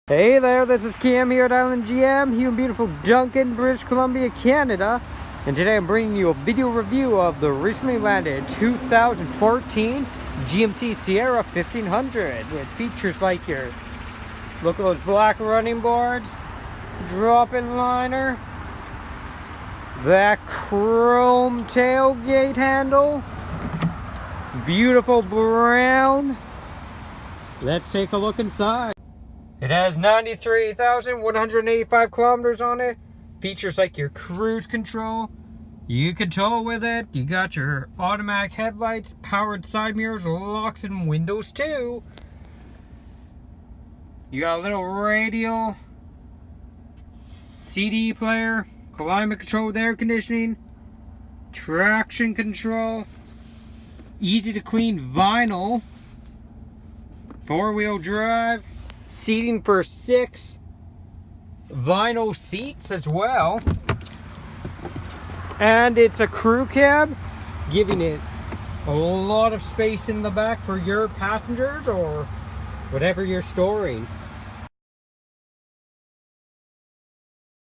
Hey there, this is Cam here at Island GM, here in beautiful Duncan, British Columbia, Canada. And today I'm bringing you a video review of the recently landed 2014 GMC Sierra 1500 with features like your, look at those black running boards, drop-in liner, that chrome tailgate handle, beautiful brown. Let's take a look inside. It has 93,185 kilometers on it. Features like your cruise control. You can tow with it. You got your automatic headlights, powered side mirrors, locks and windows too. You got a little radio, CD player, climate control with air conditioning, traction control, easy to clean vinyl, four-wheel drive, seating for 6 vinyl seats as well, and it's a crew cab, giving it a lot of space in the back for your passengers or whatever you're storing.